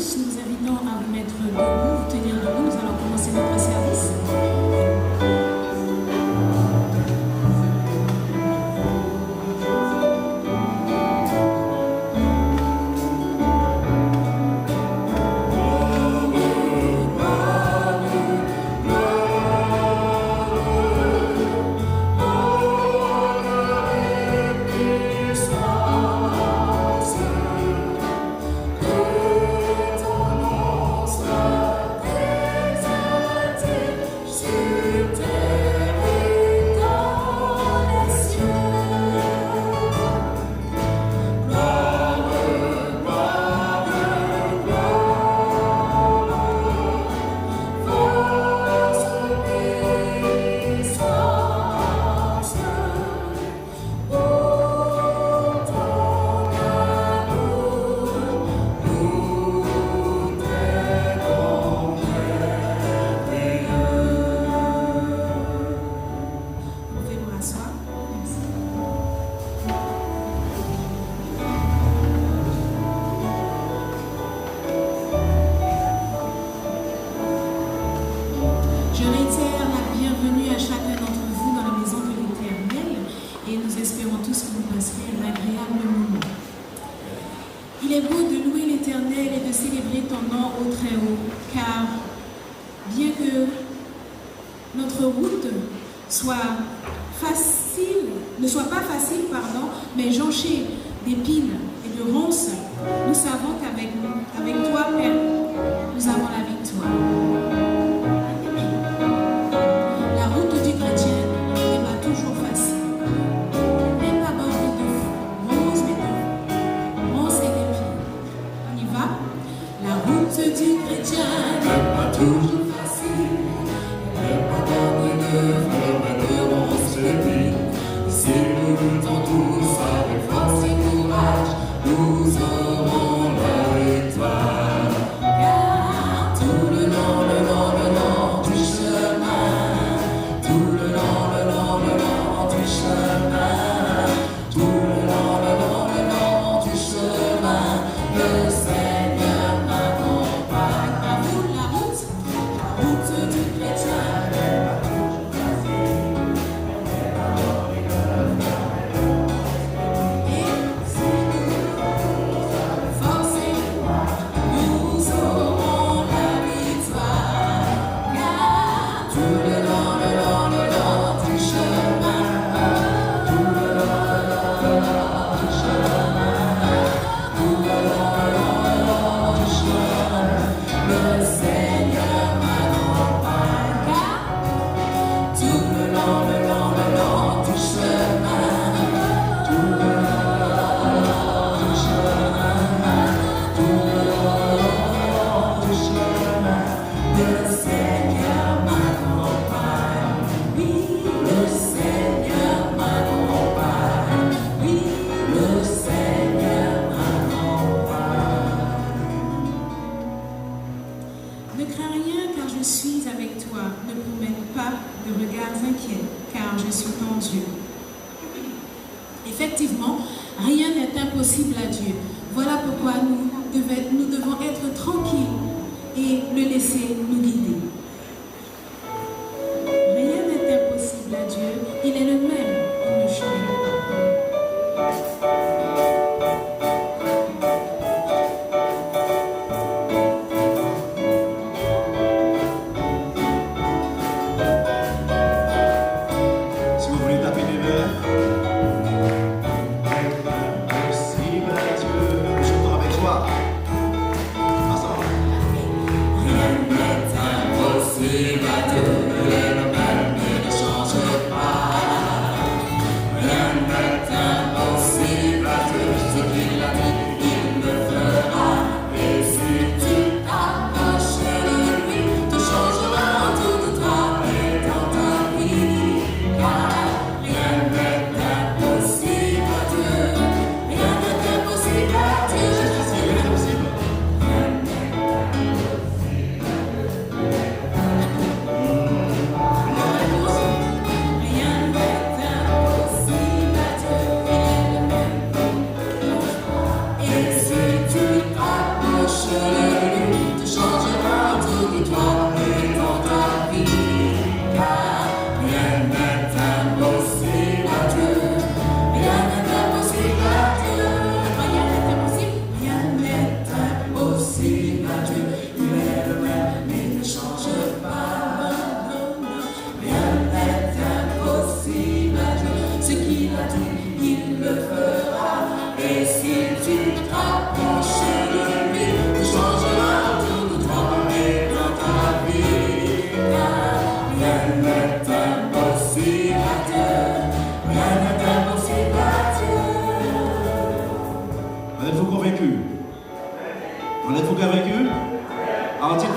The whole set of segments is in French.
tous, nous invitons à vous mettre debout, vous tenir debout. Nous allons commencer notre service.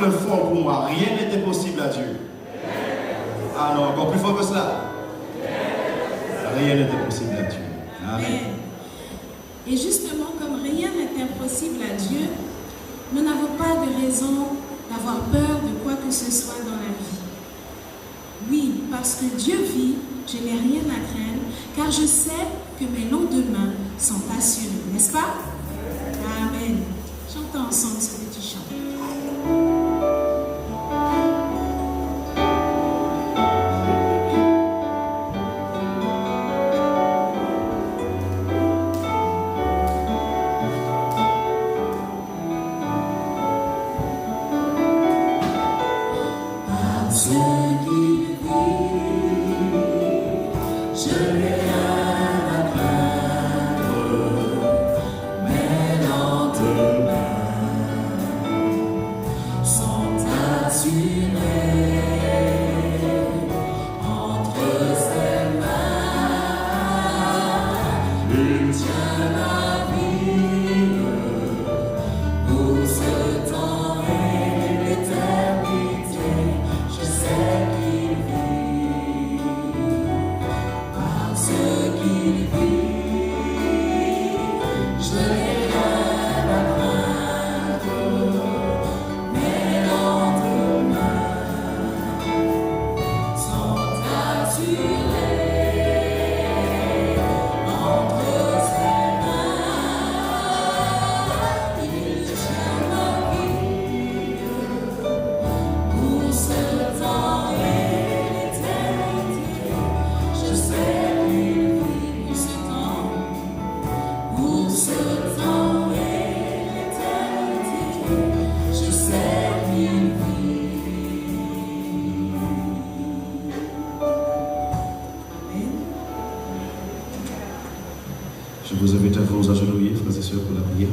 le font pour moi. Rien n'est impossible à Dieu. Ah non, encore plus fort que cela. Rien n'est impossible à Dieu. Amen. Et justement, comme rien n'est impossible à Dieu, nous n'avons pas de raison d'avoir peur de quoi que ce soit dans la vie. Oui, parce que Dieu vit, je n'ai rien à craindre, car je sais que mes lendemains sont assurés, n'est-ce pas? Amen. Chantons ensemble ce petit chant. Je vous invite à vous agenouiller, frères et sœurs, pour la prière.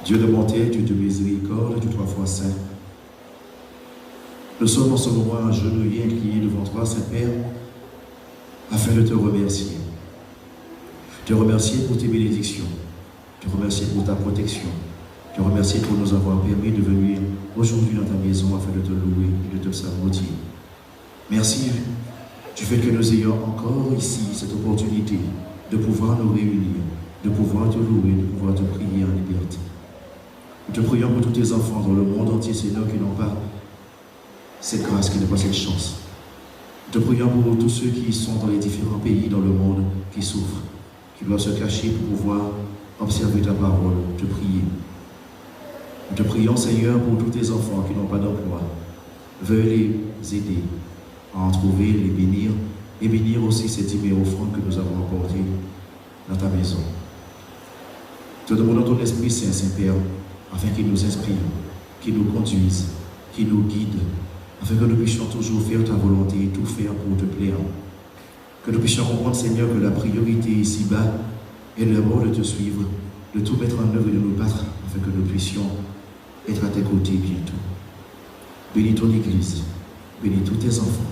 Dieu de bonté, Dieu de miséricorde, Dieu trois fois saint. Nous sommes en ce moment agenouillés, inclinés devant toi, Saint-Père, afin de te remercier. Te remercier pour tes bénédictions, te remercier pour ta protection, te remercier pour nous avoir permis de venir aujourd'hui dans ta maison afin de te louer et de te saluer. Merci du fait que nous ayons encore ici cette opportunité de pouvoir nous réunir, de pouvoir te louer, de pouvoir te prier en liberté. Nous te prions pour tous tes enfants dans le monde entier, Seigneur, qui n'ont pas cette grâce, qui n'ont pas cette chance. Nous te prions pour tous ceux qui sont dans les différents pays dans le monde, qui souffrent, qui doivent se cacher pour pouvoir observer ta parole, te prier. Nous te prions, Seigneur, pour tous tes enfants qui n'ont pas d'emploi. Veuille les aider à en trouver, les bénir, et bénir aussi ces 10 000 offrandes que nous avons apportées dans ta maison. Te demandons ton Esprit Saint, Saint-Père, afin qu'il nous inspire, qu'il nous conduise, qu'il nous guide, afin que nous puissions toujours faire ta volonté et tout faire pour te plaire. Que nous puissions comprendre, Seigneur, que la priorité ici-bas est d'abord de te suivre, de tout mettre en œuvre et de nous battre, afin que nous puissions être à tes côtés bientôt. Bénis ton Église, bénis tous tes enfants.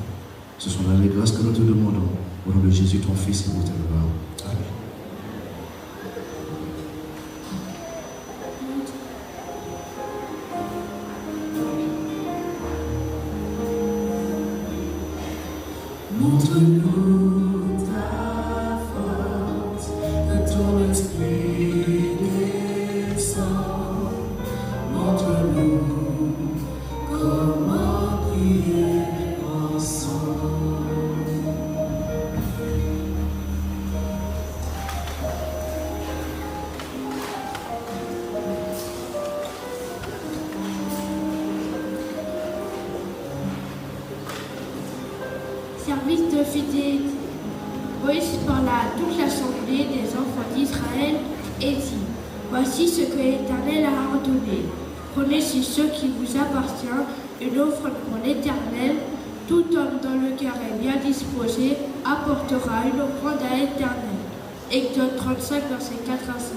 Ce sont là les grâces que nous te demandons, au nom de Jésus, ton Fils, et pour ta gloire. Amen. Montre-nous ta force, que ton esprit descend. Montre-nous Service de fidélité. Moïse parla à toute l'assemblée des enfants d'Israël et dit, voici ce que l'Éternel a ordonné. Prenez sur ce qui vous appartient une offrande pour l'Éternel. Tout homme dont le cœur est bien disposé apportera une offrande à l'Éternel. Exode 35, versets 4 à 5.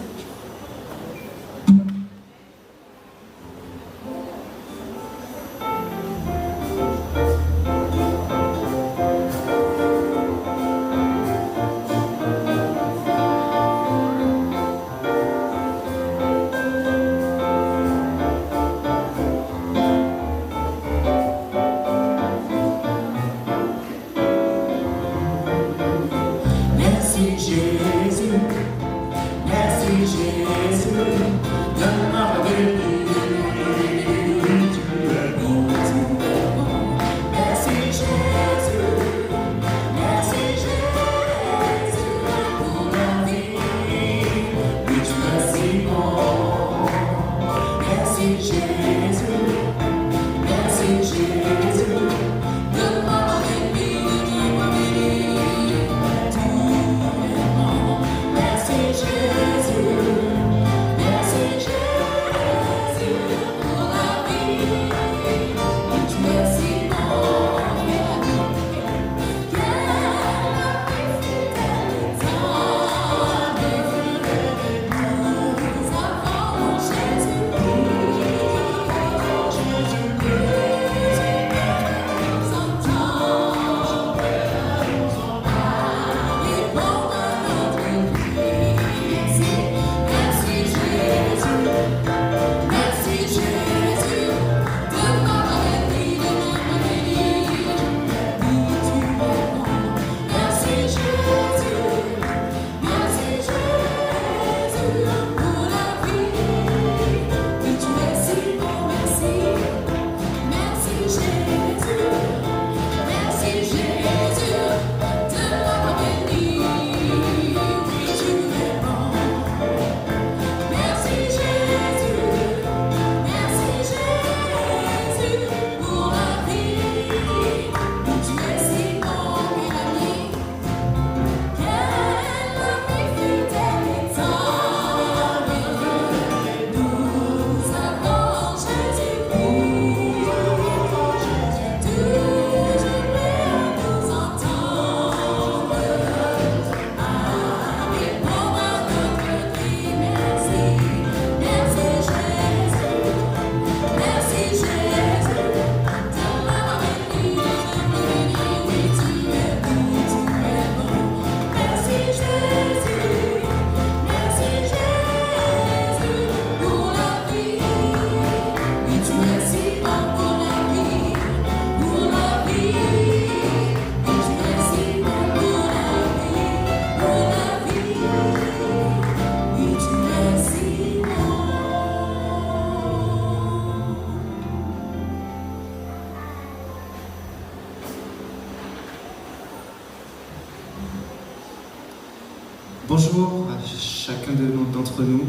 Bonjour à chacun d'entre nous.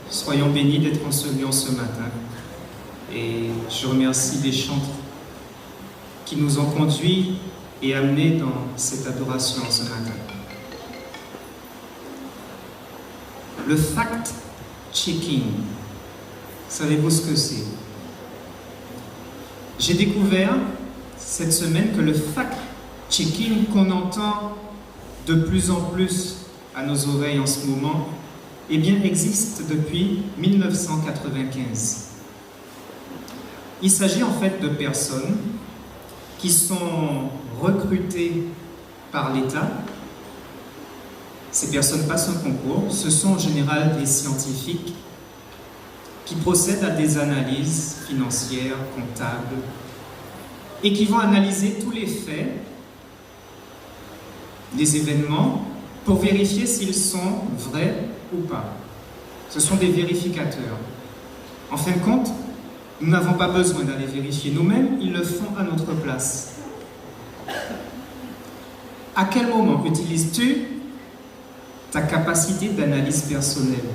Soyons bénis d'être en ce lieu ce matin. Et je remercie les chants qui nous ont conduits et amenés dans cette adoration ce matin. Le fact-checking, savez-vous ce que c'est? J'ai découvert cette semaine que le fact-checking qu'on entend de plus en plus à nos oreilles en ce moment, eh bien, existe depuis 1995. Il s'agit en fait de personnes qui sont recrutées par l'État. Ces personnes passent un concours. Ce sont en général des scientifiques qui procèdent à des analyses financières, comptables, et qui vont analyser tous les faits, les événements, pour vérifier s'ils sont vrais ou pas. Ce sont des vérificateurs. En fin de compte, nous n'avons pas besoin d'aller vérifier nous-mêmes, ils le font à notre place. À quel moment utilises-tu ta capacité d'analyse personnelle?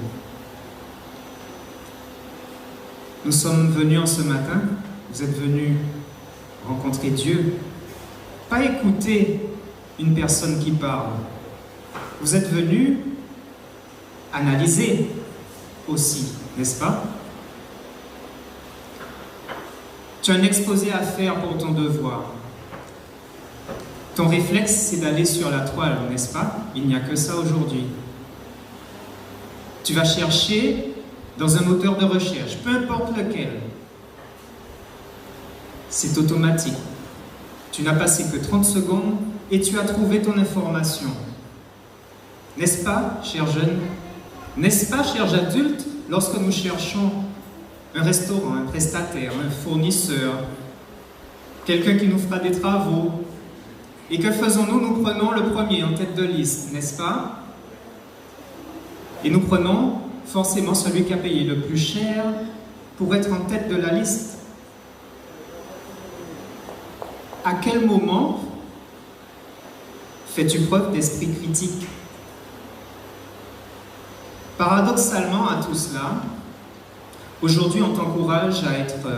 Nous sommes venus en ce matin, vous êtes venus rencontrer Dieu, pas écouter une personne qui parle. Vous êtes venu analyser aussi, n'est-ce pas? Tu as un exposé à faire pour ton devoir. Ton réflexe, c'est d'aller sur la toile, n'est-ce pas? Il n'y a que ça aujourd'hui. Tu vas chercher dans un moteur de recherche, peu importe lequel. C'est automatique. Tu n'as passé que 30 secondes et tu as trouvé ton information. N'est-ce pas, chers jeunes? N'est-ce pas, chers adultes, lorsque nous cherchons un restaurant, un prestataire, un fournisseur, quelqu'un qui nous fera des travaux, et que faisons-nous? Nous prenons le premier en tête de liste, n'est-ce pas? Et nous prenons forcément celui qui a payé le plus cher pour être en tête de la liste. À quel moment fais-tu preuve d'esprit critique? Paradoxalement à tout cela, aujourd'hui on t'encourage à être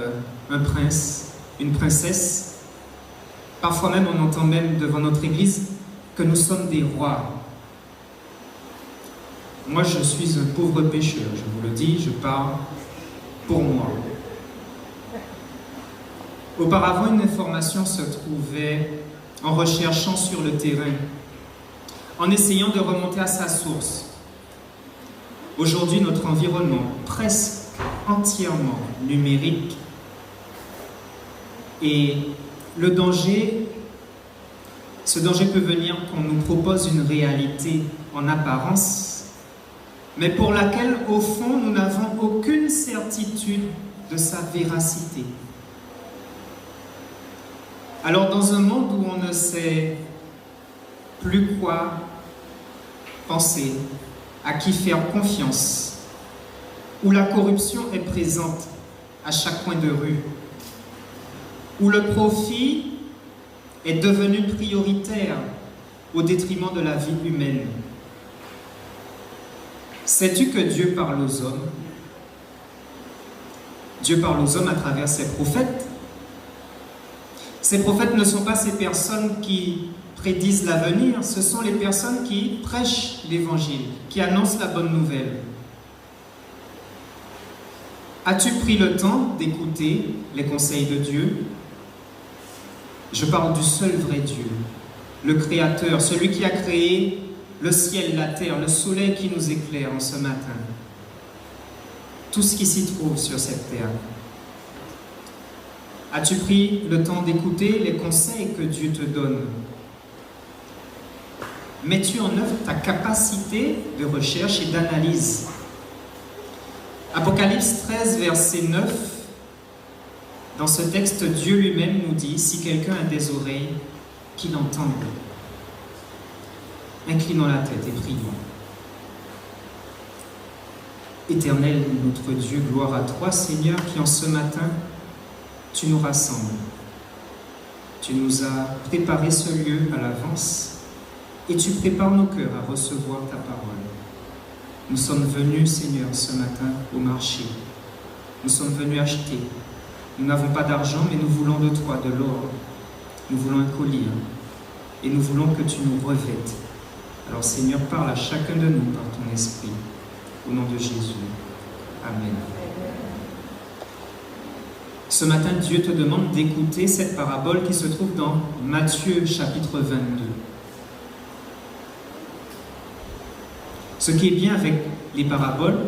un prince, une princesse. Parfois même on entend même devant notre église que nous sommes des rois. Moi je suis un pauvre pécheur, je vous le dis, je parle pour moi. Auparavant, une information se trouvait en recherchant sur le terrain, en essayant de remonter à sa source. Aujourd'hui, notre environnement, presque entièrement numérique, et le danger, ce danger peut venir quand on nous propose une réalité en apparence, mais pour laquelle, au fond, nous n'avons aucune certitude de sa véracité. Alors, dans un monde où on ne sait plus quoi penser, à qui faire confiance, où la corruption est présente à chaque coin de rue, où le profit est devenu prioritaire au détriment de la vie humaine. Sais-tu que Dieu parle aux hommes? Dieu parle aux hommes à travers ses prophètes. Ces prophètes ne sont pas ces personnes qui prédisent l'avenir, ce sont les personnes qui prêchent l'évangile, qui annoncent la bonne nouvelle. As-tu pris le temps d'écouter les conseils de Dieu? Je parle du seul vrai Dieu, le Créateur, celui qui a créé le ciel, la terre, le soleil qui nous éclaire en ce matin. Tout ce qui s'y trouve sur cette terre. As-tu pris le temps d'écouter les conseils que Dieu te donne? Mets-tu en œuvre ta capacité de recherche et d'analyse? Apocalypse 13, verset 9, dans ce texte, Dieu lui-même nous dit, si quelqu'un a des oreilles, qu'il entende. Inclinons la tête et prions. Éternel, notre Dieu, gloire à toi, Seigneur, qui en ce matin, tu nous rassembles. Tu nous as préparé ce lieu à l'avance et tu prépares nos cœurs à recevoir ta parole. Nous sommes venus, Seigneur, ce matin au marché. Nous sommes venus acheter. Nous n'avons pas d'argent, mais nous voulons de toi, de l'or. Nous voulons un collier et nous voulons que tu nous revêtes. Alors, Seigneur, parle à chacun de nous par ton esprit. Au nom de Jésus. Amen. Ce matin, Dieu te demande d'écouter cette parabole qui se trouve dans Matthieu chapitre 22. Ce qui est bien avec les paraboles,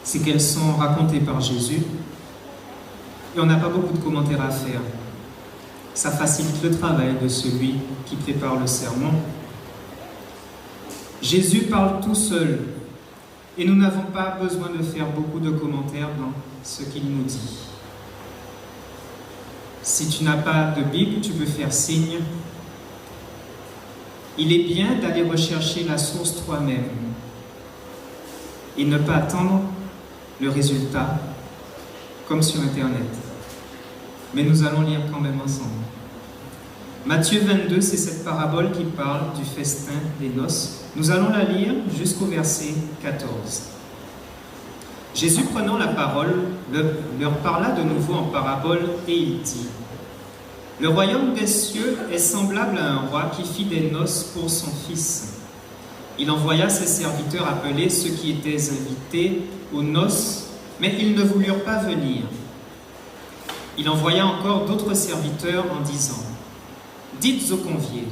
c'est qu'elles sont racontées par Jésus et on n'a pas beaucoup de commentaires à faire. Ça facilite le travail de celui qui prépare le sermon. Jésus parle tout seul et nous n'avons pas besoin de faire beaucoup de commentaires dans ce qu'il nous dit. Si tu n'as pas de Bible, tu peux faire signe. Il est bien d'aller rechercher la source toi-même et ne pas attendre le résultat comme sur Internet. Mais nous allons lire quand même ensemble. Matthieu 22, c'est cette parabole qui parle du festin des noces. Nous allons la lire jusqu'au verset 14. Jésus, prenant la parole, leur parla de nouveau en parabole et il dit : Le royaume des cieux est semblable à un roi qui fit des noces pour son fils. Il envoya ses serviteurs appeler ceux qui étaient invités aux noces, mais ils ne voulurent pas venir. Il envoya encore d'autres serviteurs en disant : dites aux conviés,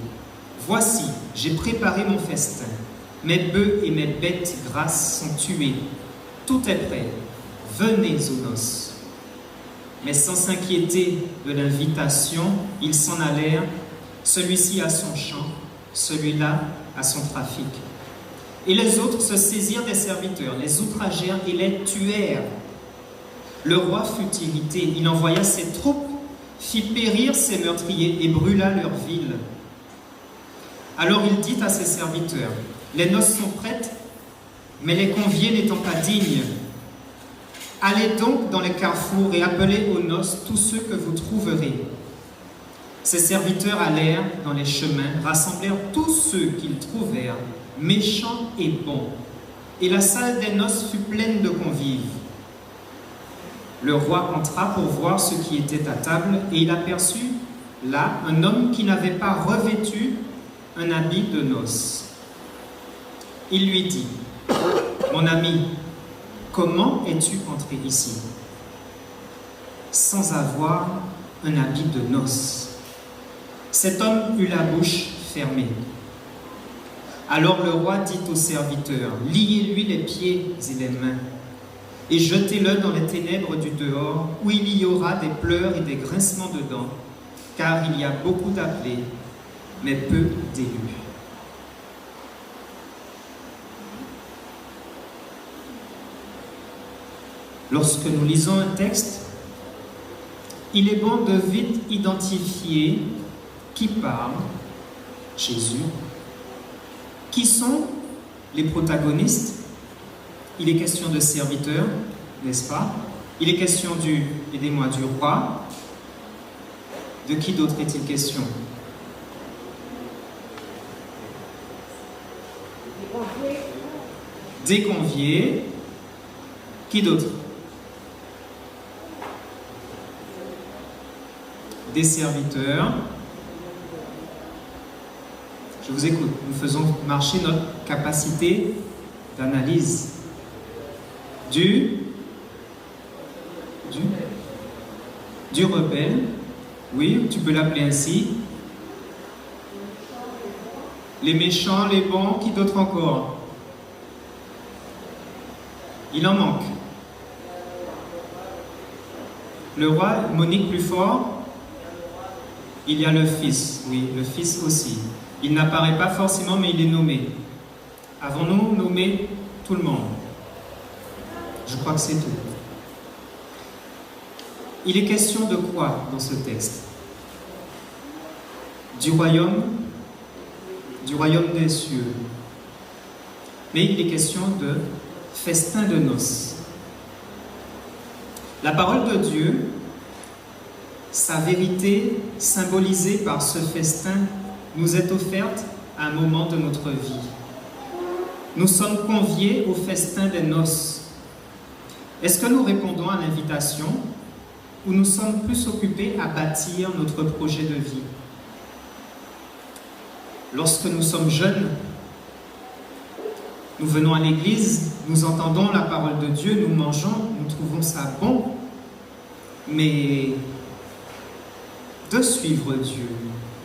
voici, j'ai préparé mon festin. Mes bœufs et mes bêtes grasses sont tués. Tout est prêt. Venez aux noces. Mais sans s'inquiéter de l'invitation, ils s'en allèrent, celui-ci à son champ, celui-là à son trafic. Et les autres se saisirent des serviteurs, les outragèrent et les tuèrent. Le roi fut irrité, il envoya ses troupes, fit périr ses meurtriers et brûla leur ville. Alors il dit à ses serviteurs : les noces sont prêtes, mais les conviés n'étant pas dignes. Allez donc dans les carrefours et appelez aux noces tous ceux que vous trouverez. Ses serviteurs allèrent dans les chemins, rassemblèrent tous ceux qu'ils trouvèrent, méchants et bons, et la salle des noces fut pleine de convives. Le roi entra pour voir ce qui était à table, et il aperçut là un homme qui n'avait pas revêtu un habit de noces. Il lui dit : mon ami, comment es-tu entré ici sans avoir un habit de noces ? Cet homme eut la bouche fermée. Alors le roi dit aux serviteurs : liez-lui les pieds et les mains, et jetez-le dans les ténèbres du dehors, où il y aura des pleurs et des grincements de dents, car il y a beaucoup d'appelés, mais peu d'élus. Lorsque nous lisons un texte, il est bon de vite identifier qui parle, Jésus, qui sont les protagonistes. Il est question de serviteurs, n'est-ce pas? Il est question du roi. De qui d'autre est-il question? Des conviés. Qui d'autre? Des serviteurs. Je vous écoute. Nous faisons marcher notre capacité d'analyse. Du rebelle. Oui, tu peux l'appeler ainsi. Les méchants, les bons, qui d'autre encore? Il en manque. Le roi, Monique plus fort. Il y a le fils, oui, le fils aussi. Il n'apparaît pas forcément, mais il est nommé. Avons-nous nommé tout le monde? Je crois que c'est tout. Il est question de quoi dans ce texte? Du royaume des cieux. Mais il est question de festin de noces. La parole de Dieu, sa vérité symbolisée par ce festin, nous est offerte à un moment de notre vie. Nous sommes conviés au festin des noces. Est-ce que nous répondons à l'invitation ou nous sommes plus occupés à bâtir notre projet de vie? Lorsque nous sommes jeunes, nous venons à l'église, nous entendons la parole de Dieu, nous mangeons, nous trouvons ça bon, mais de suivre Dieu,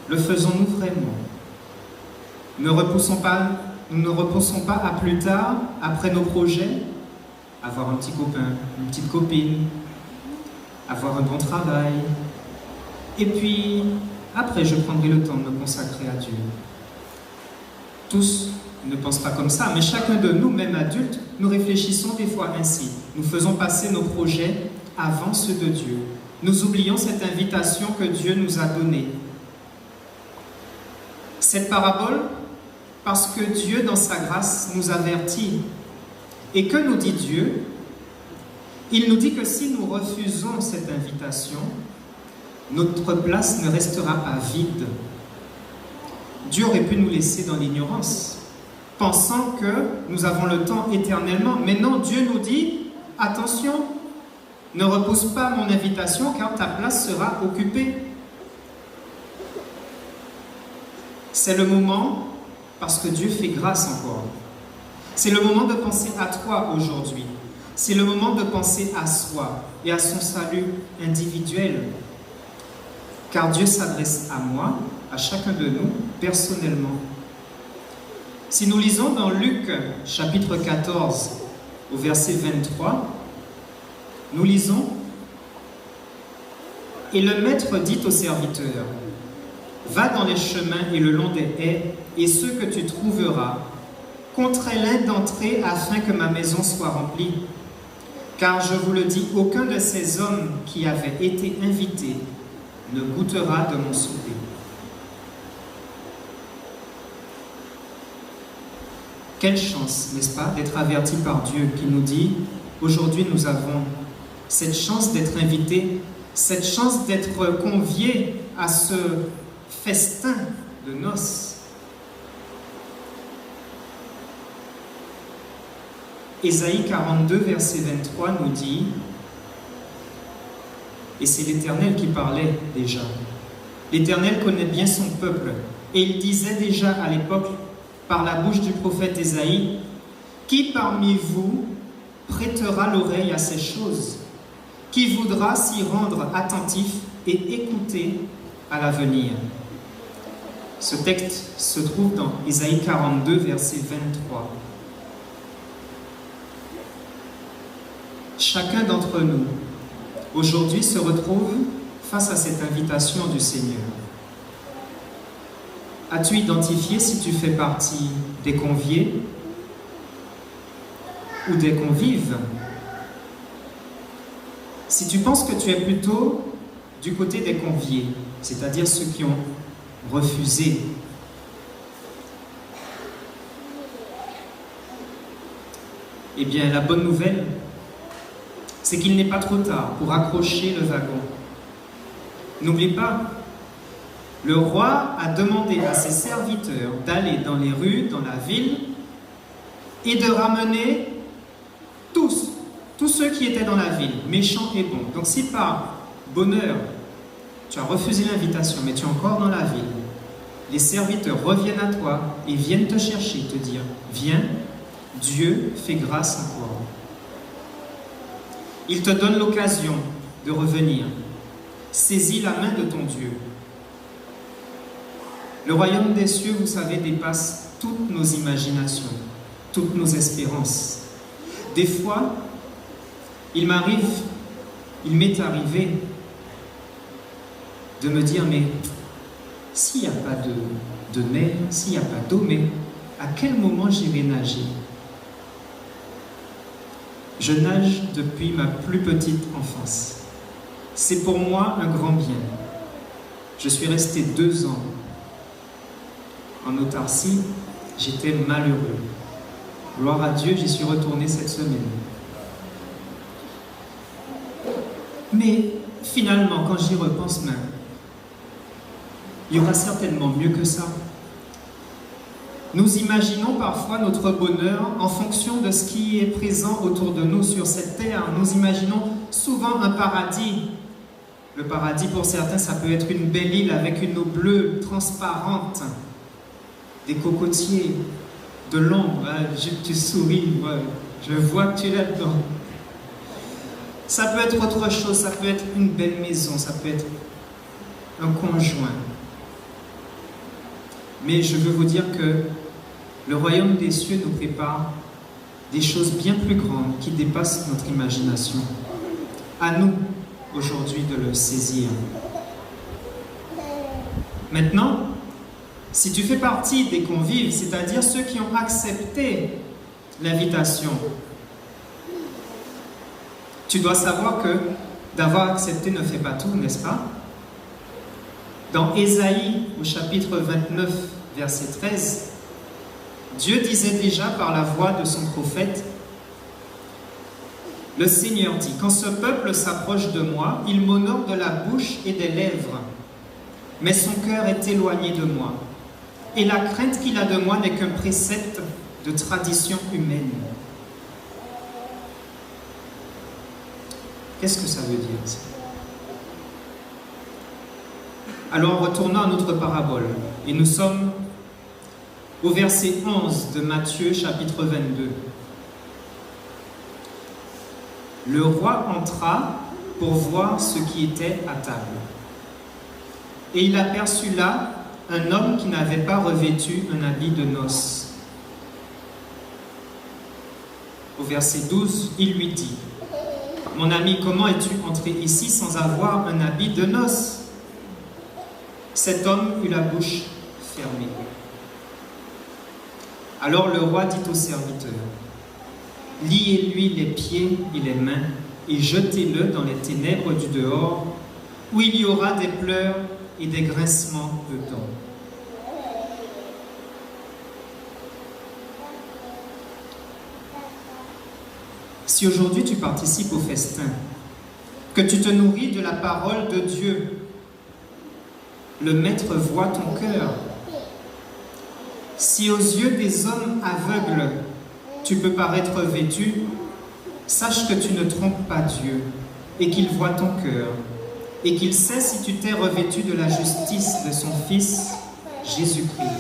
le faisons-nous vraiment? Nous ne repoussons pas à plus tard, après nos projets, avoir un petit copain, une petite copine, avoir un bon travail, et puis après je prendrai le temps de me consacrer à Dieu. Tous ne pensent pas comme ça, mais chacun de nous, même adultes, nous réfléchissons des fois ainsi. Nous faisons passer nos projets avant ceux de Dieu. Nous oublions cette invitation que Dieu nous a donnée. Cette parabole, parce que Dieu, dans sa grâce, nous avertit. Et que nous dit Dieu? Il nous dit que si nous refusons cette invitation, notre place ne restera pas vide. Dieu aurait pu nous laisser dans l'ignorance, pensant que nous avons le temps éternellement. Mais non, Dieu nous dit, attention, ne repousse pas mon invitation car ta place sera occupée. C'est le moment, parce que Dieu fait grâce encore. C'est le moment de penser à toi aujourd'hui. C'est le moment de penser à soi et à son salut individuel. Car Dieu s'adresse à moi, à chacun de nous, personnellement. Si nous lisons dans Luc, chapitre 14, au verset 23, nous lisons « Et le maître dit au serviteur, « Va dans les chemins et le long des haies, et ceux que tu trouveras, contrains-les d'entrer afin que ma maison soit remplie. Car je vous le dis, aucun de ces hommes qui avaient été invités ne goûtera de mon souper. » Quelle chance, n'est-ce pas, d'être averti par Dieu qui nous dit, aujourd'hui nous avons cette chance d'être invités, cette chance d'être conviés à ce festin de noces. Ésaïe 42, verset 23 nous dit, et c'est l'Éternel qui parlait déjà, l'Éternel connaît bien son peuple, et il disait déjà à l'époque, par la bouche du prophète Ésaïe, « Qui parmi vous prêtera l'oreille à ces choses? Qui voudra s'y rendre attentif et écouter à l'avenir ?» Ce texte se trouve dans Ésaïe 42, verset 23. Chacun d'entre nous, aujourd'hui, se retrouve face à cette invitation du Seigneur. As-tu identifié si tu fais partie des conviés ou des convives? Si tu penses que tu es plutôt du côté des conviés, c'est-à-dire ceux qui ont refusé, eh bien, la bonne nouvelle, c'est qu'il n'est pas trop tard pour accrocher le wagon. N'oublie pas, le roi a demandé à ses serviteurs d'aller dans les rues, dans la ville, et de ramener tous ceux qui étaient dans la ville, méchants et bons. Donc si par bonheur, tu as refusé l'invitation, mais tu es encore dans la ville, les serviteurs reviennent à toi et viennent te chercher, te dire, viens, Dieu fait grâce à toi. Il te donne l'occasion de revenir. Saisis la main de ton Dieu. Le royaume des cieux, vous savez, dépasse toutes nos imaginations, toutes nos espérances. Des fois, il m'est arrivé de me dire, mais s'il n'y a pas de mer, s'il n'y a pas d'eau, mais à quel moment j'irai nager? Je nage depuis ma plus petite enfance. C'est pour moi un grand bien. Je suis resté 2 ans en autarcie, j'étais malheureux. Gloire à Dieu, j'y suis retourné cette semaine. Mais finalement, quand j'y repense même, il y aura certainement mieux que ça. Nous imaginons parfois notre bonheur en fonction de ce qui est présent autour de nous sur cette terre. Nous imaginons souvent un paradis. Le paradis, pour certains, ça peut être une belle île avec une eau bleue transparente, des cocotiers, de l'ombre. Tu souris, ouais. Je vois que tu es là-dedans. Ça peut être autre chose, ça peut être une belle maison, ça peut être un conjoint. Mais je veux vous dire que le royaume des cieux nous prépare des choses bien plus grandes qui dépassent notre imagination. À nous, aujourd'hui, de le saisir. Maintenant, si tu fais partie des convives, c'est-à-dire ceux qui ont accepté l'invitation, tu dois savoir que d'avoir accepté ne fait pas tout, n'est-ce pas? Dans Ésaïe, au chapitre 29, verset 13, Dieu disait déjà par la voix de son prophète, le Seigneur dit, « Quand ce peuple s'approche de moi, il m'honore de la bouche et des lèvres, mais son cœur est éloigné de moi. Et la crainte qu'il a de moi n'est qu'un précepte de tradition humaine. » Qu'est-ce que ça veut dire ça? Alors retournons à notre parabole, et nous sommes au verset 11 de Matthieu chapitre 22. Le roi entra pour voir ce qui était à table. Et il aperçut là un homme qui n'avait pas revêtu un habit de noces. Au verset 12, il lui dit: « Mon ami, comment es-tu entré ici sans avoir un habit de noces ?» Cet homme eut la bouche fermée. Alors le roi dit au serviteur: « Liez-lui les pieds et les mains et jetez-le dans les ténèbres du dehors, où il y aura des pleurs et des grincements de dents. » Si aujourd'hui tu participes au festin, que tu te nourris de la parole de Dieu, le Maître voit ton cœur. Si aux yeux des hommes aveugles, tu peux paraître vêtu, sache que tu ne trompes pas Dieu et qu'il voit ton cœur et qu'il sait si tu t'es revêtu de la justice de son Fils, Jésus-Christ.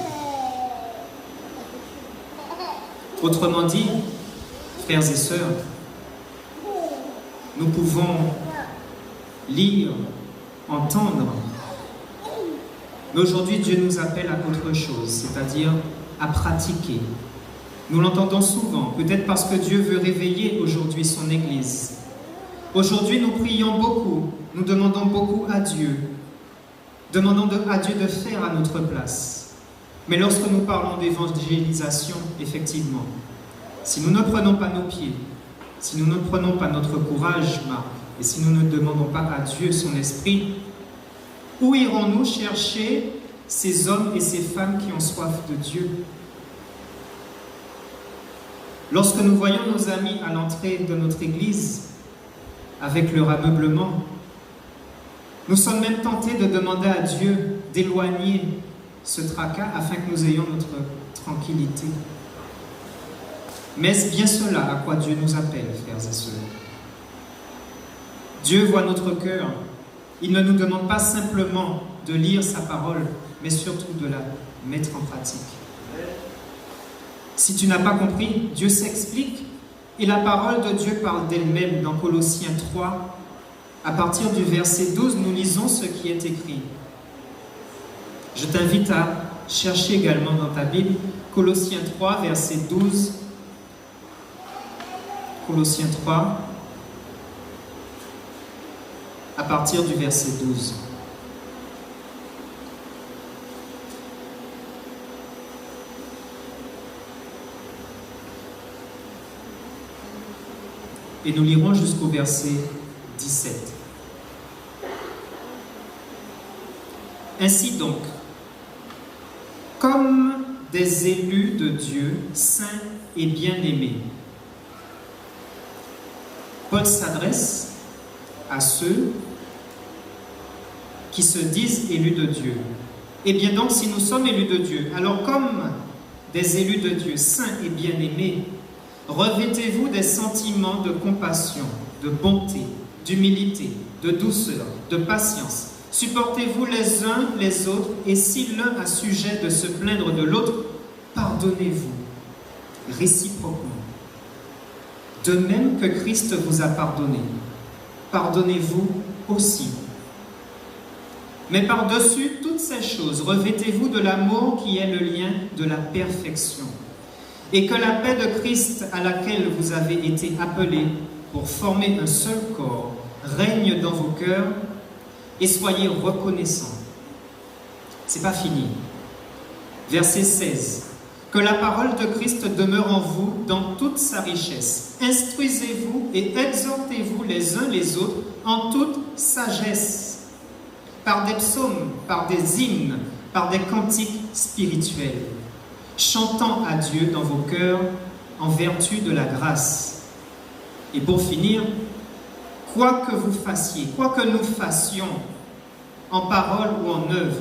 Autrement dit, frères et sœurs, nous pouvons lire, entendre, mais aujourd'hui Dieu nous appelle à autre chose, c'est-à-dire à pratiquer. Nous l'entendons souvent, peut-être parce que Dieu veut réveiller aujourd'hui son Église. Aujourd'hui nous prions beaucoup, nous demandons beaucoup à Dieu, demandons à Dieu de faire à notre place. Mais lorsque nous parlons d'évangélisation, effectivement, si nous ne prenons pas nos pieds, si nous ne prenons pas notre courage, Marc, et si nous ne demandons pas à Dieu son esprit, où irons-nous chercher ces hommes et ces femmes qui ont soif de Dieu? Lorsque nous voyons nos amis à l'entrée de notre église, avec leur ameublement, nous sommes même tentés de demander à Dieu d'éloigner ce tracas afin que nous ayons notre tranquillité. Mais est-ce bien cela à quoi Dieu nous appelle, frères et sœurs? Dieu voit notre cœur. Il ne nous demande pas simplement de lire sa parole, mais surtout de la mettre en pratique. Si tu n'as pas compris, Dieu s'explique et la parole de Dieu parle d'elle-même dans Colossiens 3. À partir du verset 12, nous lisons ce qui est écrit. Je t'invite à chercher également dans ta Bible Colossiens 3, verset 12. Colossiens 3, à partir du verset 12. Et nous lirons jusqu'au verset 17. Ainsi donc, comme des élus de Dieu, saints et bien-aimés, Paul s'adresse à ceux qui se disent élus de Dieu. Et bien donc, si nous sommes élus de Dieu, alors comme des élus de Dieu, saints et bien-aimés, revêtez-vous des sentiments de compassion, de bonté, d'humilité, de douceur, de patience. Supportez-vous les uns les autres, et si l'un a sujet de se plaindre de l'autre, pardonnez-vous réciproquement. De même que Christ vous a pardonné, pardonnez-vous aussi. Mais par-dessus toutes ces choses, revêtez-vous de l'amour qui est le lien de la perfection. Et que la paix de Christ à laquelle vous avez été appelés pour former un seul corps règne dans vos cœurs et soyez reconnaissants. C'est pas fini. Verset 16. Que la parole de Christ demeure en vous dans toute sa richesse. Instruisez-vous et exhortez-vous les uns les autres en toute sagesse, par des psaumes, par des hymnes, par des cantiques spirituels, chantant à Dieu dans vos cœurs en vertu de la grâce. Et pour finir, quoi que vous fassiez, quoi que nous fassions, en parole ou en œuvre,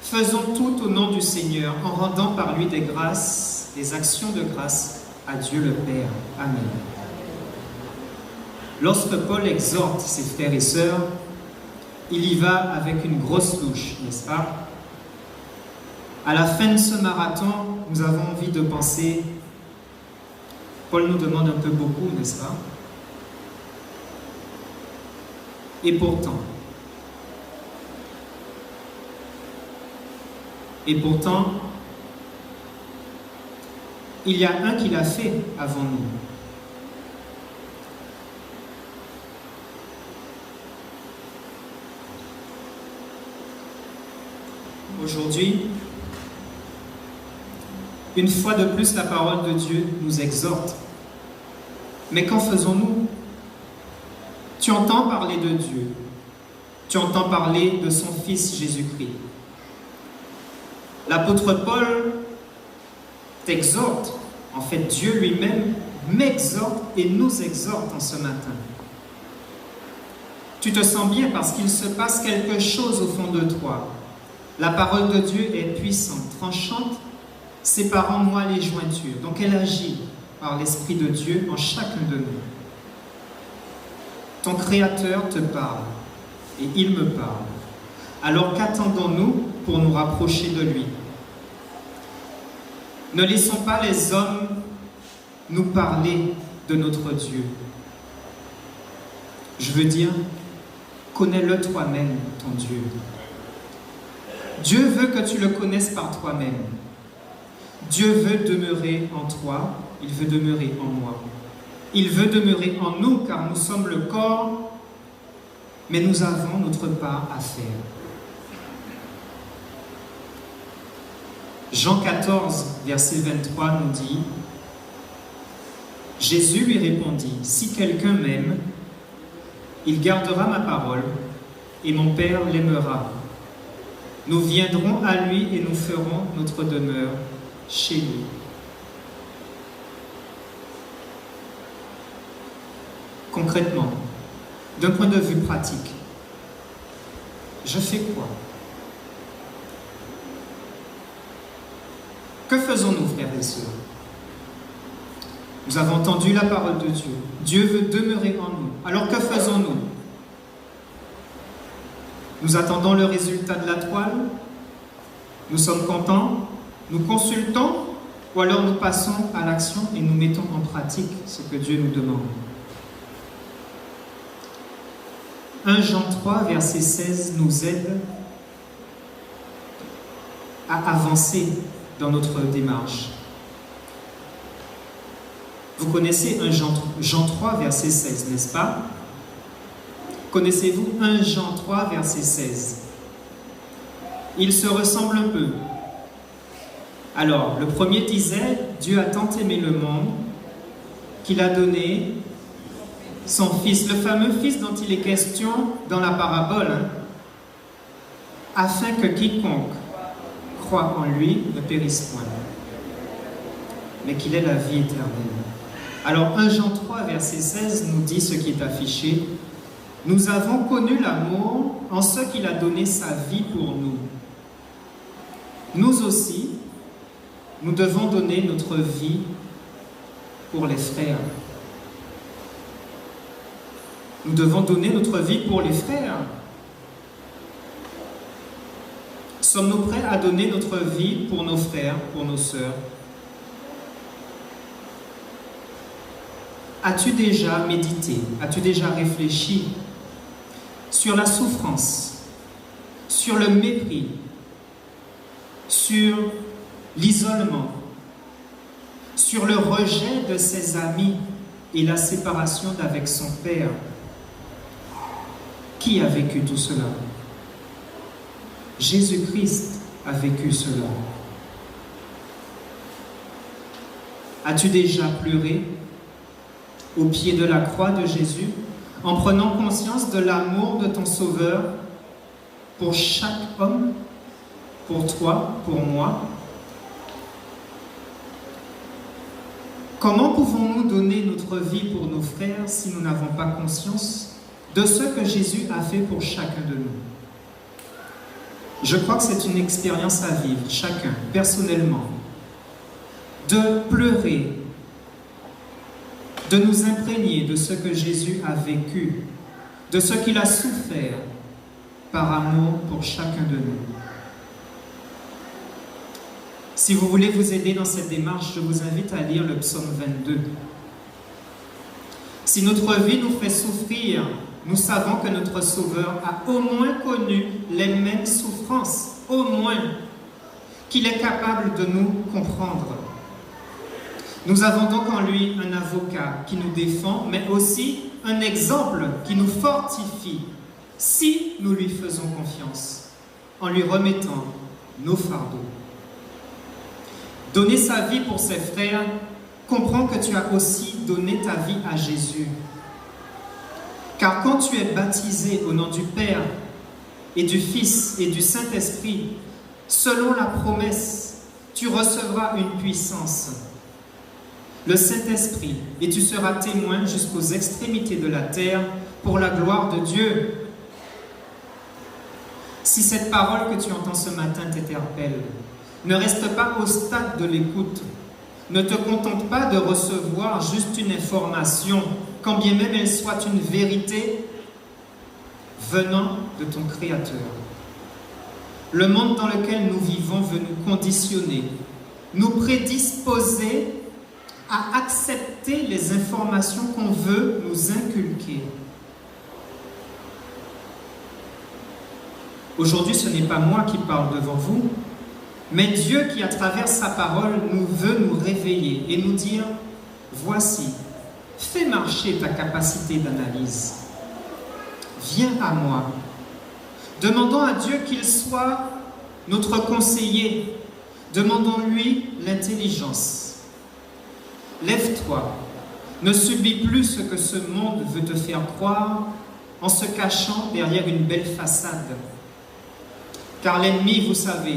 faisons tout au nom du Seigneur, en rendant par lui des grâces, des actions de grâce à Dieu le Père. Amen. Lorsque Paul exhorte ses frères et sœurs, il y va avec une grosse louche, n'est-ce pas? À la fin de ce marathon, nous avons envie de penser, Paul nous demande un peu beaucoup, n'est-ce pas? Et pourtant, il y a un qui l'a fait avant nous. Aujourd'hui, une fois de plus, la parole de Dieu nous exhorte. Mais qu'en faisons-nous? Tu entends parler de Dieu. Tu entends parler de son Fils Jésus-Christ. L'apôtre Paul t'exhorte. En fait, Dieu lui-même m'exhorte et nous exhorte en ce matin. Tu te sens bien parce qu'il se passe quelque chose au fond de toi. La parole de Dieu est puissante, tranchante, séparant moi les jointures. Donc elle agit par l'Esprit de Dieu en chacun de nous. Ton Créateur te parle et il me parle. Alors qu'attendons-nous pour nous rapprocher de lui? Ne laissons pas les hommes nous parler de notre Dieu. Je veux dire, connais-le toi-même, ton Dieu. Dieu veut que tu le connaisses par toi-même. Dieu veut demeurer en toi, il veut demeurer en moi. Il veut demeurer en nous car nous sommes le corps, mais nous avons notre part à faire. Jean 14, verset 23 nous dit, Jésus lui répondit, « Si quelqu'un m'aime, il gardera ma parole, et mon Père l'aimera. Nous viendrons à lui et nous ferons notre demeure chez lui. » Concrètement, d'un point de vue pratique, je fais quoi? Que faisons-nous, frères et sœurs? Nous avons entendu la parole de Dieu. Dieu veut demeurer en nous. Alors que faisons-nous? Nous attendons le résultat de la toile? Nous sommes contents? Nous consultons? Ou alors nous passons à l'action et nous mettons en pratique ce que Dieu nous demande? 1 Jean 3, verset 16 nous aide à avancer dans notre démarche. Vous connaissez 1 Jean 3, verset 16, n'est-ce pas? Connaissez-vous 1 Jean 3, verset 16? Ils se ressemblent un peu. Alors, le premier disait, Dieu a tant aimé le monde qu'il a donné son Fils, le fameux Fils dont il est question dans la parabole, afin que quiconque croit en lui ne périsse point, mais qu'il ait la vie éternelle. Alors 1 Jean 3, verset 16 nous dit ce qui est affiché. Nous avons connu l'amour en ce qu'il a donné sa vie pour nous. Nous aussi, nous devons donner notre vie pour les frères. Nous devons donner notre vie pour les frères. Sommes-nous prêts à donner notre vie pour nos frères, pour nos sœurs? As-tu déjà médité, as-tu déjà réfléchi sur la souffrance, sur le mépris, sur l'isolement, sur le rejet de ses amis et la séparation d'avec son père? Qui a vécu tout cela? Jésus-Christ a vécu cela. As-tu déjà pleuré au pied de la croix de Jésus en prenant conscience de l'amour de ton Sauveur pour chaque homme, pour toi, pour moi? Comment pouvons-nous donner notre vie pour nos frères si nous n'avons pas conscience de ce que Jésus a fait pour chacun de nous? Je crois que c'est une expérience à vivre, chacun, personnellement, de pleurer, de nous imprégner de ce que Jésus a vécu, de ce qu'il a souffert par amour pour chacun de nous. Si vous voulez vous aider dans cette démarche, je vous invite à lire le psaume 22. Si notre vie nous fait souffrir, nous savons que notre Sauveur a au moins connu les mêmes souffrances, au moins, qu'il est capable de nous comprendre. Nous avons donc en lui un avocat qui nous défend, mais aussi un exemple qui nous fortifie si nous lui faisons confiance, en lui remettant nos fardeaux. Donner sa vie pour ses frères, comprends que tu as aussi donné ta vie à Jésus. Car quand tu es baptisé au nom du Père et du Fils et du Saint-Esprit, selon la promesse, tu recevras une puissance, le Saint-Esprit, et tu seras témoin jusqu'aux extrémités de la terre pour la gloire de Dieu. Si cette parole que tu entends ce matin t'interpelle, ne reste pas au stade de l'écoute. Ne te contente pas de recevoir juste une information, quand bien même elle soit une vérité venant de ton Créateur. Le monde dans lequel nous vivons veut nous conditionner, nous prédisposer à accepter les informations qu'on veut nous inculquer. Aujourd'hui, ce n'est pas moi qui parle devant vous, mais Dieu qui, à travers sa parole, nous veut nous réveiller et nous dire, voici, fais marcher ta capacité d'analyse. Viens à moi. Demandons à Dieu qu'il soit notre conseiller. Demandons-lui l'intelligence. Lève-toi. Ne subis plus ce que ce monde veut te faire croire en se cachant derrière une belle façade. Car l'ennemi, vous savez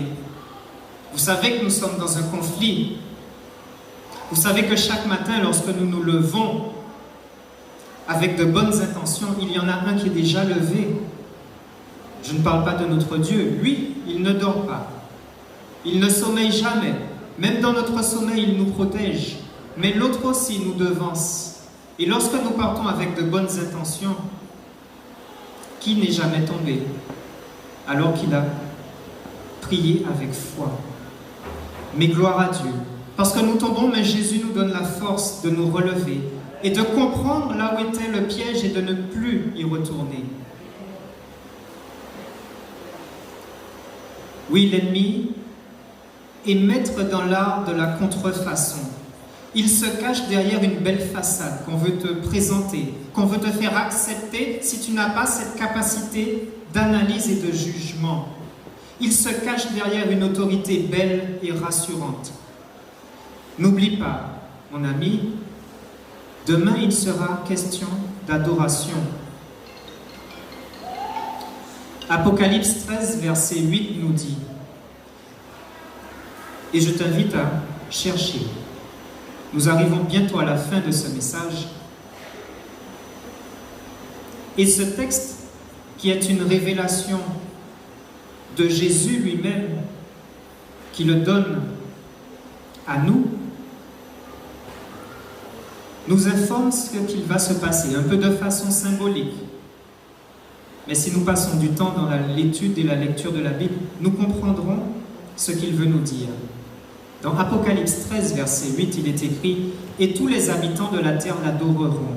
que nous sommes dans un conflit. Vous savez que chaque matin, lorsque nous nous levons avec de bonnes intentions, il y en a un qui est déjà levé. Je ne parle pas de notre Dieu. Lui, il ne dort pas. Il ne sommeille jamais. Même dans notre sommeil, il nous protège. Mais l'autre aussi nous devance. Et lorsque nous partons avec de bonnes intentions, qui n'est jamais tombé alors qu'il a prié avec foi? Mais gloire à Dieu. Parce que nous tombons, mais Jésus nous donne la force de nous relever et de comprendre là où était le piège et de ne plus y retourner. Oui, l'ennemi est maître dans l'art de la contrefaçon. Il se cache derrière une belle façade qu'on veut te présenter, qu'on veut te faire accepter si tu n'as pas cette capacité d'analyse et de jugement. Il se cache derrière une autorité belle et rassurante. N'oublie pas, mon ami, demain il sera question d'adoration. Apocalypse 13, verset 8 nous dit, et je t'invite à chercher. Nous arrivons bientôt à la fin de ce message. Et ce texte, qui est une révélation de Jésus lui-même, qui le donne à nous, nous informe ce qu'il va se passer, un peu de façon symbolique. Mais si nous passons du temps dans l'étude et la lecture de la Bible, nous comprendrons ce qu'il veut nous dire. Dans Apocalypse 13, verset 8, il est écrit « Et tous les habitants de la terre l'adoreront. »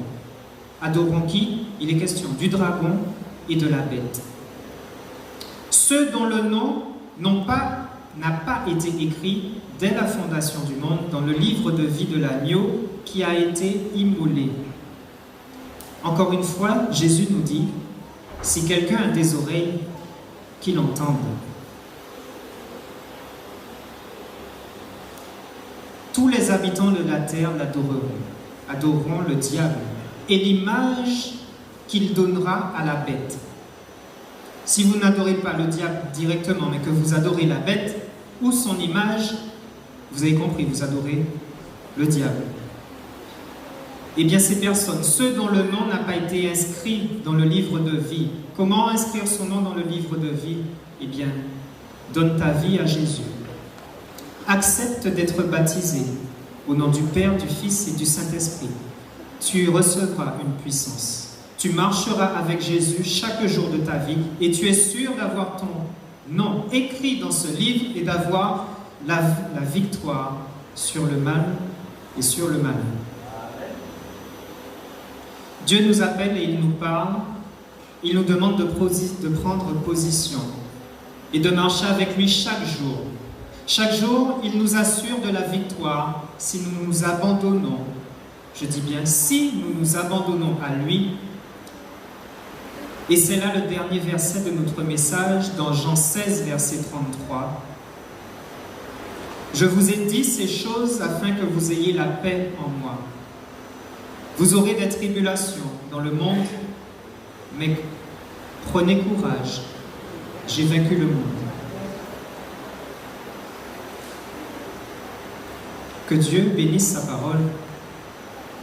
Adoreront qui? Il est question du dragon et de la bête. Ceux dont le nom n'a pas été écrit dès la fondation du monde dans le livre de vie de l'agneau qui a été immolé. Encore une fois, Jésus nous dit, si quelqu'un a des oreilles, qu'il entende. Tous les habitants de la terre adoreront le diable et l'image qu'il donnera à la bête. Si vous n'adorez pas le diable directement, mais que vous adorez la bête ou son image, vous avez compris, vous adorez le diable. Eh bien, ces personnes, ceux dont le nom n'a pas été inscrit dans le livre de vie, comment inscrire son nom dans le livre de vie? Eh bien, donne ta vie à Jésus. Accepte d'être baptisé au nom du Père, du Fils et du Saint-Esprit. Tu recevras une puissance. Tu marcheras avec Jésus chaque jour de ta vie et tu es sûr d'avoir ton nom écrit dans ce livre et d'avoir la victoire sur le mal et sur le malin. Dieu nous appelle et il nous parle. Il nous demande de prendre position et de marcher avec lui chaque jour. Chaque jour, il nous assure de la victoire si nous nous abandonnons. Je dis bien si nous nous abandonnons à lui. Et c'est là le dernier verset de notre message dans Jean 16, verset 33. Je vous ai dit ces choses afin que vous ayez la paix en moi. Vous aurez des tribulations dans le monde, mais prenez courage, j'ai vaincu le monde. Que Dieu bénisse sa parole,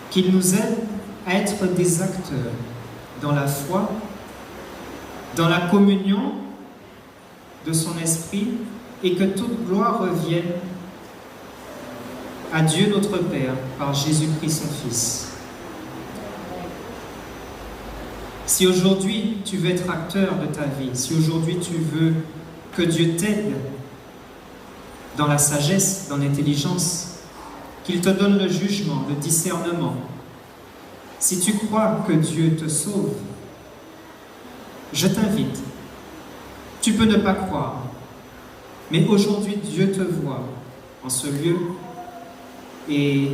qu'il nous aide à être des acteurs dans la foi, dans la communion de son esprit, et que toute gloire revienne à Dieu notre Père par Jésus-Christ son Fils. Si aujourd'hui tu veux être acteur de ta vie, si aujourd'hui tu veux que Dieu t'aide dans la sagesse, dans l'intelligence, qu'il te donne le jugement, le discernement, si tu crois que Dieu te sauve, je t'invite. Tu peux ne pas croire, mais aujourd'hui Dieu te voit en ce lieu et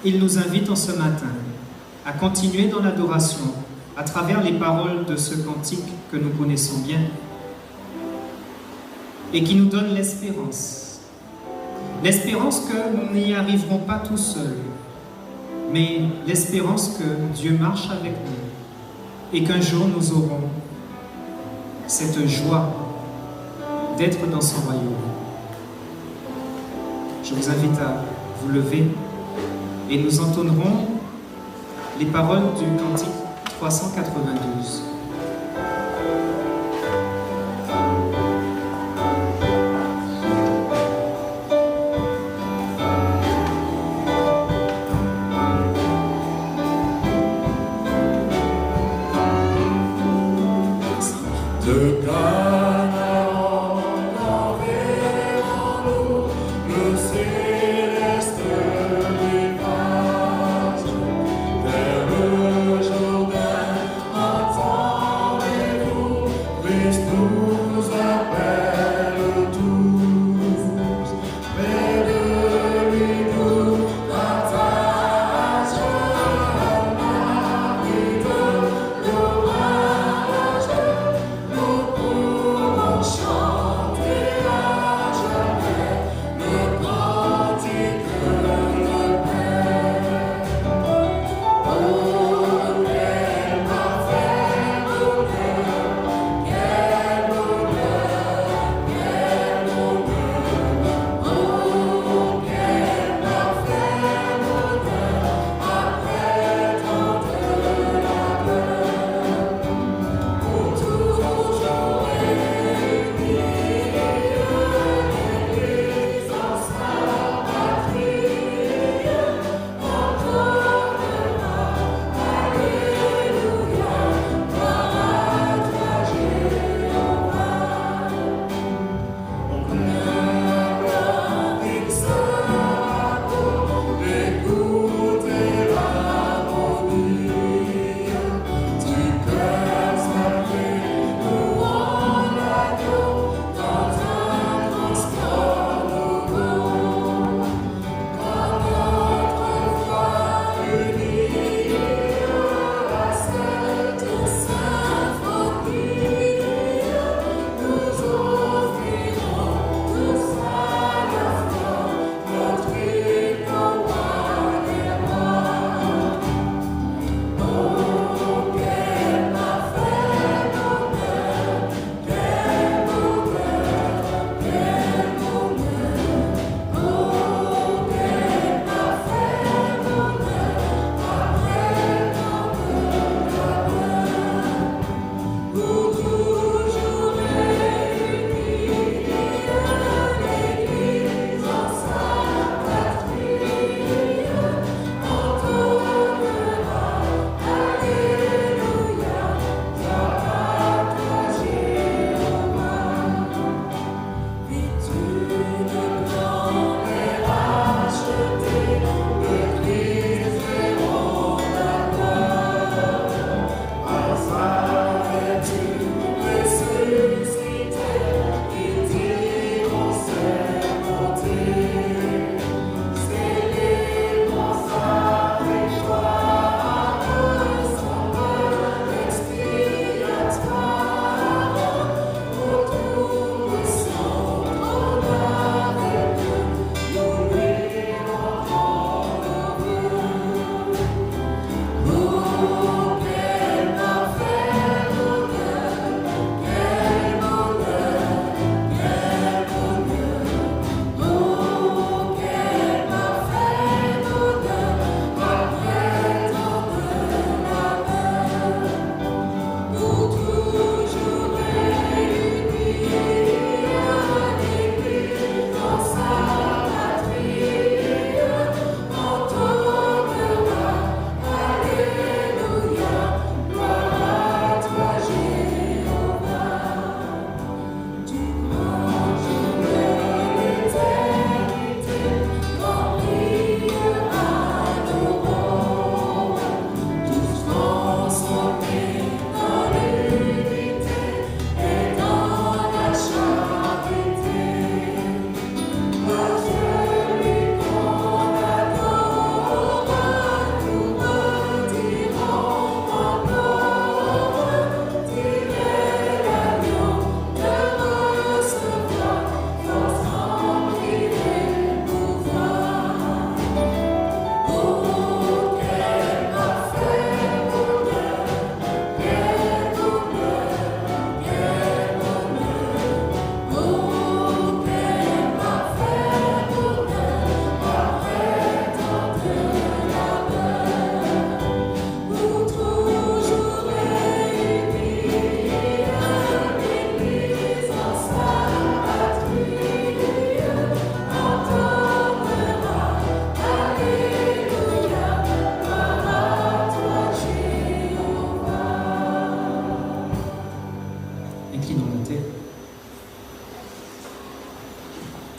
il nous invite en ce matin à continuer dans l'adoration à travers les paroles de ce cantique que nous connaissons bien et qui nous donne l'espérance. L'espérance que nous n'y arriverons pas tout seuls, mais l'espérance que Dieu marche avec nous et qu'un jour nous aurons cette joie d'être dans son royaume. Je vous invite à vous lever et nous entonnerons les paroles du cantique 392. Attends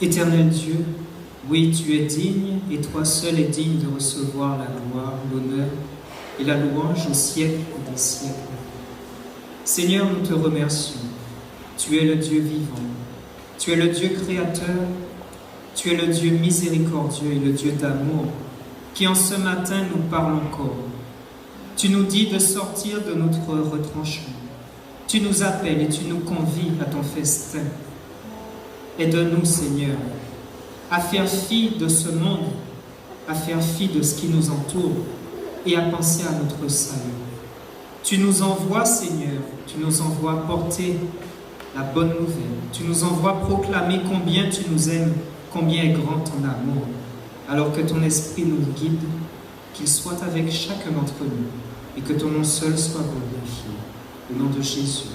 Éternel Dieu, oui, tu es digne, et toi seul es digne de recevoir la gloire, l'honneur et la louange au siècle des siècles. Seigneur, nous te remercions. Tu es le Dieu vivant. Tu es le Dieu créateur. Tu es le Dieu miséricordieux et le Dieu d'amour qui en ce matin nous parle encore. Tu nous dis de sortir de notre retranchement. Tu nous appelles et tu nous convies à ton festin. Aide-nous, Seigneur, à faire fi de ce monde, à faire fi de ce qui nous entoure et à penser à notre salut. Tu nous envoies, Seigneur, tu nous envoies porter la bonne nouvelle. Tu nous envoies proclamer combien tu nous aimes, combien est grand ton amour. Alors que ton esprit nous guide, qu'il soit avec chacun d'entre nous et que ton nom seul soit glorifié. Au nom de Jésus.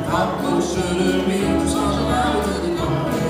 Approche de lui, tout changera de dedans.